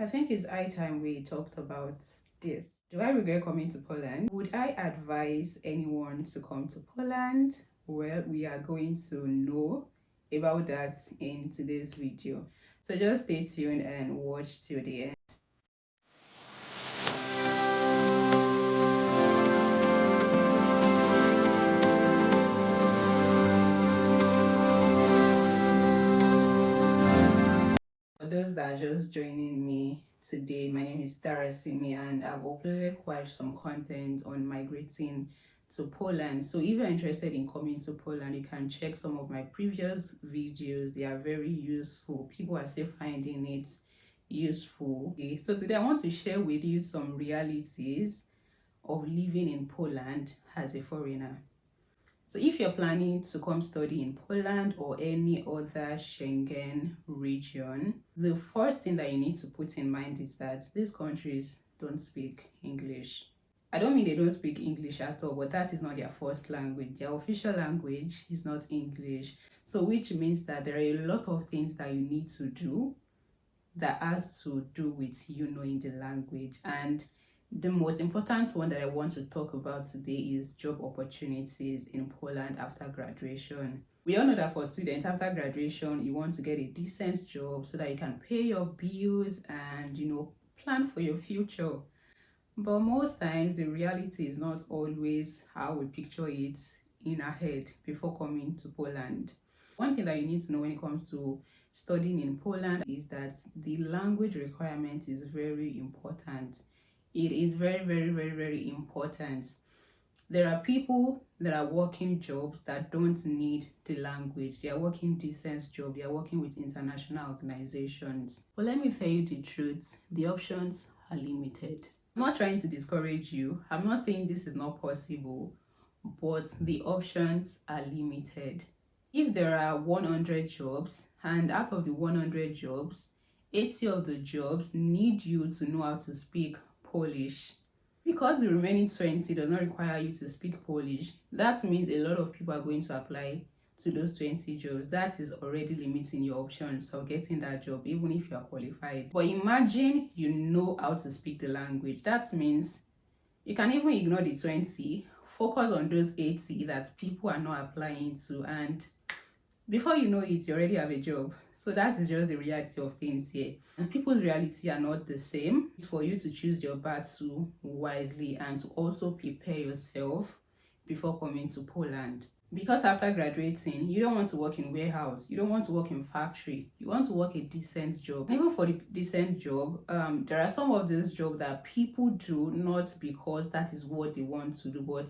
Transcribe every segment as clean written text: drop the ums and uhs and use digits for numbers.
I think it's high time we talked about this. Do I regret coming to Poland? Would I advise anyone to come to Poland? Well, we are going to know about that in today's video. So just stay tuned and watch till the end. For those that are just joining me today, my name is Darasimi and I've uploaded quite some content on migrating to Poland. So if you're interested in coming to Poland, you can check some of my previous videos. They are very useful. People are still finding it useful. Okay, so today I want to share with you some realities of living in Poland as a foreigner. So if you're planning to come study in Poland or any other Schengen region, the first thing that you need to put in mind is that these countries don't speak English. I don't mean they don't speak English at all, but that is not their first language. Their official language is not English. So which means that there are a lot of things that you need to do that has to do with you knowing the language. And the most important one that I want to talk about today is job opportunities in Poland after graduation. We all know that for students after graduation, you want to get a decent job so that you can pay your bills and plan for your future. But most times the reality is not always how we picture it in our head before coming to Poland. One thing that you need to know when it comes to studying in Poland is that the language requirement is very important. It is very, very, very, very important. There are people that are working jobs that don't need the language. They are working decent jobs. They are working with international organizations. But let me tell you the truth, the options are limited. I'm not trying to discourage you. I'm not saying this is not possible, but the options are limited. If there are 100 jobs, and out of the 100 jobs, 80 of the jobs need you to know how to speak Polish. Because the remaining 20 does not require you to speak Polish, that means a lot of people are going to apply to those 20 jobs. That is already limiting your options of getting that job, even if you are qualified. But imagine you know how to speak the language. That means you can even ignore the 20, focus on those 80 that people are not applying to, and before you know it, you already have a job. So that is just the reality of things here. And people's reality are not the same. It's for you to choose your battle wisely and to also prepare yourself before coming to Poland. Because after graduating, you don't want to work in warehouse, you don't want to work in factory, you want to work a decent job. Even for the decent job, there are some of these jobs that people do not because that is what they want to do, but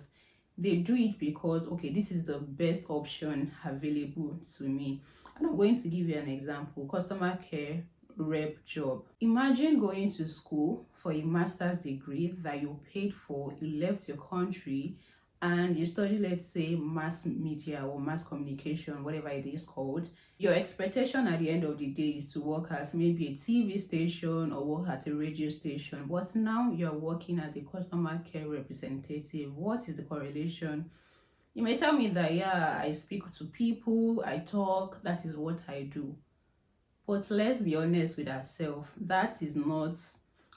they do it because, okay, this is the best option available to me. And I'm going to give you an example. Customer care rep job. Imagine going to school for a master's degree that you paid for, you left your country and you study, let's say, mass media or mass communication, whatever it is called. Your expectation at the end of the day is to work at maybe a TV station or work at a radio station. But now you're working as a customer care representative. What is the correlation? You may tell me that, yeah, I speak to people, I talk, that is what I do. But let's be honest with ourselves, that is not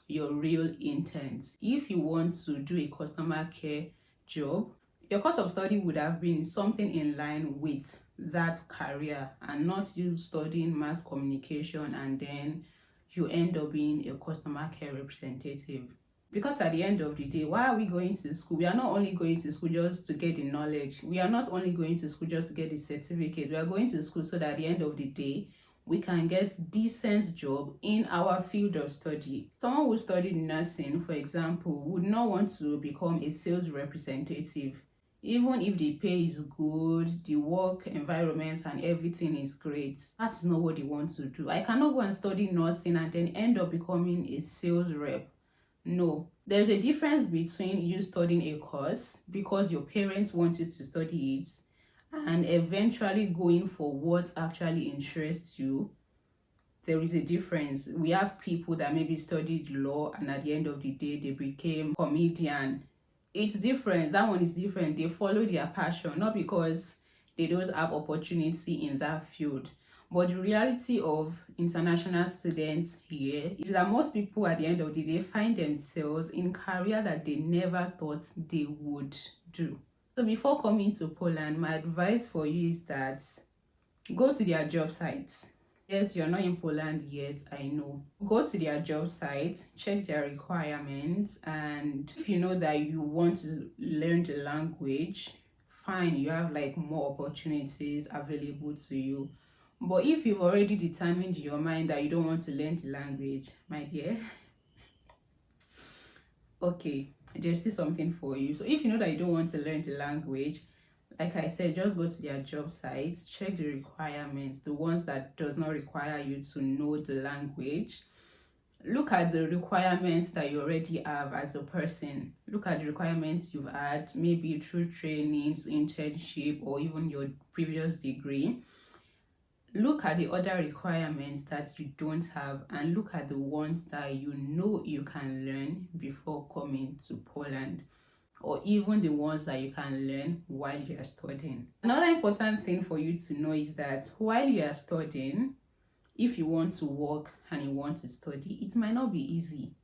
your real intent. If you want to do a customer care job, your course of study would have been something in line with that career and not you studying mass communication and then you end up being a customer care representative. Because at the end of the day, why are we going to school? We are not only going to school just to get the knowledge. We are not only going to school just to get the certificate. We are going to school so that at the end of the day, we can get decent job in our field of study. Someone who studied nursing, for example, would not want to become a sales representative. Even if the pay is good, the work environment and everything is great, that's not what they want to do. I cannot go and study nursing and then end up becoming a sales rep. No, there's a difference between you studying a course because your parents want you to study it and eventually going for what actually interests you. There is a difference. We have people that maybe studied law and at the end of the day they became comedian. It's different. That one is different. They follow their passion, not because they don't have opportunity in that field. But the reality of international students here is that most people at the end of the day find themselves in career that they never thought they would do. So before coming to Poland, my advice for you is that go to their job sites. Yes, you're not in Poland yet, I know. Go to their job site, check their requirements, and if you know that you want to learn the language, fine, you have like more opportunities available to you. But if you've already determined in your mind that you don't want to learn the language, my dear, okay, there's still something for you. So if you know that you don't want to learn the language, like I said, just go to their job sites, check the requirements, the ones that does not require you to know the language. Look at the requirements that you already have as a person. Look at the requirements you've had, maybe through trainings, internship, or even your previous degree. Look at the other requirements that you don't have, and look at the ones that you know you can learn before coming to Poland, or even the ones that you can learn while you are studying. Another important thing for you to know is that while you are studying, if you want to work and you want to study, it might not be easy.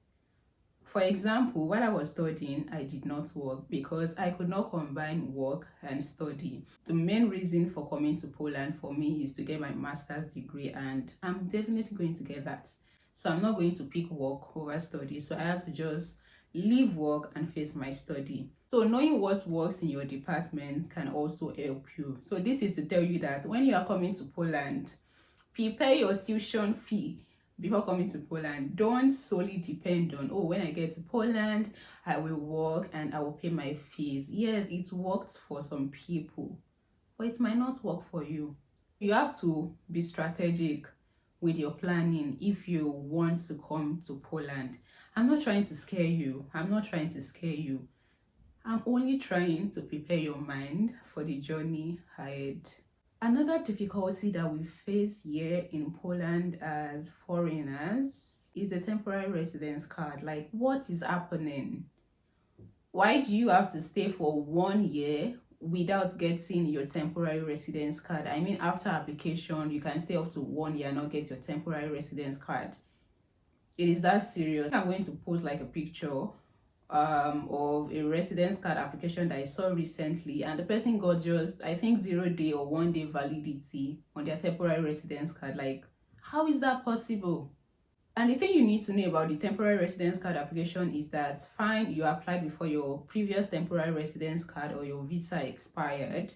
For example, while I was studying, I did not work because I could not combine work and study. The main reason for coming to Poland for me is to get my master's degree, and I'm definitely going to get that. So I'm not going to pick work over study. So I had to just leave work and face my study. So knowing what works in your department can also help you. So this is to tell you that when you are coming to Poland, prepare your tuition fee before coming to Poland. Don't solely depend on, oh, when I get to Poland, I will work and I will pay my fees. Yes, it worked for some people, but it might not work for you. You have to be strategic with your planning if you want to come to Poland. I'm not trying to scare you. I'm not trying to scare you. I'm only trying to prepare your mind for the journey ahead. Another difficulty that we face here in Poland as foreigners is a temporary residence card. Like, what is happening? Why do you have to stay for 1 year without getting your temporary residence card? I mean, after application, you can stay up to 1 year and not get your temporary residence card. It is that serious. I'm going to post like a picture of a residence card application that I saw recently, and the person got just, I think, 0 day or 1 day validity on their temporary residence card. Like, how is that possible? And the thing you need to know about the temporary residence card application is that, fine, you applied before your previous temporary residence card or your visa expired,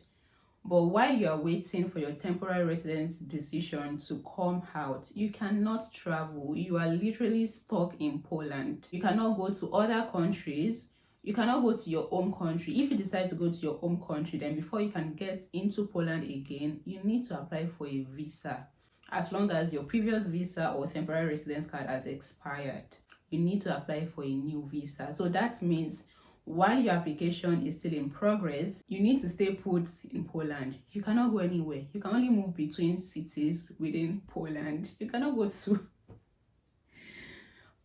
but while you are waiting for your temporary residence decision to come out, you cannot travel. You are literally stuck in Poland. You cannot go to other countries. You cannot go to your home country. If you decide to go to your home country, then before you can get into Poland again, you need to apply for a visa. As long as your previous visa or temporary residence card has expired, you need to apply for a new visa. So that means while your application is still in progress, you need to stay put in Poland. You cannot go anywhere. You can only move between cities within Poland. You cannot go to...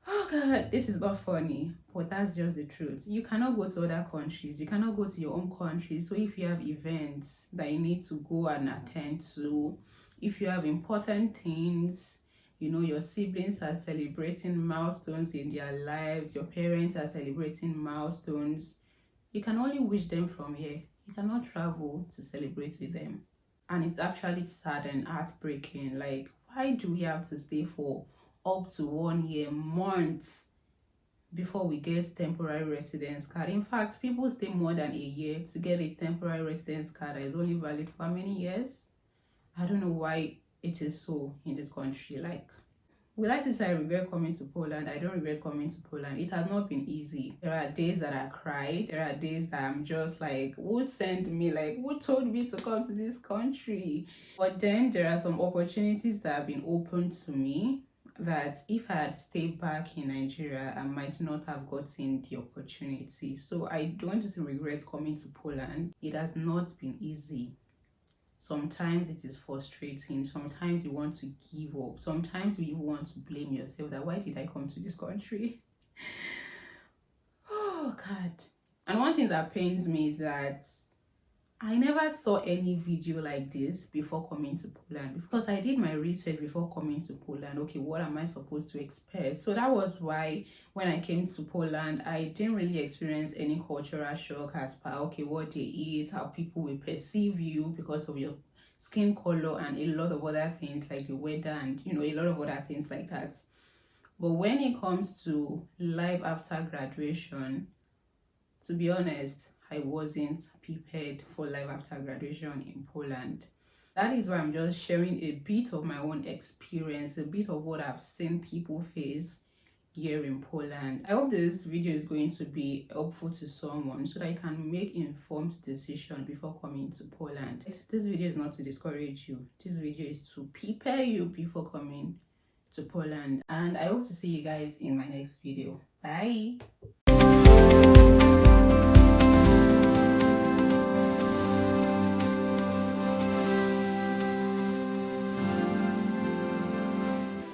Oh God, this is not funny, but that's just the truth. You cannot go to other countries. You cannot go to your own country. So if you have events that you need to go and attend to, if you have important things, you know, your siblings are celebrating milestones in their lives, your parents are celebrating milestones, you can only wish them from here. You cannot travel to celebrate with them. And it's actually sad and heartbreaking. Like, why do we have to stay for up to 1 year, months, before we get temporary residence card? In fact, people stay more than a year to get a temporary residence card that is only valid for how many years? I don't know why it is so in this country. Like, will I say I regret coming to Poland? I don't regret coming to Poland. It has not been easy. There are days that I cried. There are days that I'm just like, who sent me? Like, who told me to come to this country? But then there are some opportunities that have been opened to me that if I had stayed back in Nigeria, I might not have gotten the opportunity. So I don't regret coming to Poland. It has not been easy. Sometimes it is frustrating. Sometimes you want to give up. Sometimes you even want to blame yourself that why did I come to this country? Oh God. And one thing that pains me is that I never saw any video like this before coming to Poland, because I did my research before coming to Poland. Okay, what am I supposed to expect? So that was why when I came to Poland, I didn't really experience any cultural shock as per, okay, what they eat, how people will perceive you because of your skin color, and a lot of other things like the weather, and a lot of other things like that. But when it comes to life after graduation, to be honest, I wasn't prepared for life after graduation in Poland. That is why I'm just sharing a bit of my own experience, a bit of what I've seen people face here in Poland. I hope this video is going to be helpful to someone so that you can make informed decision before coming to Poland. This video is not to discourage you. This video is to prepare you before coming to Poland. And I hope to see you guys in my next video. Bye.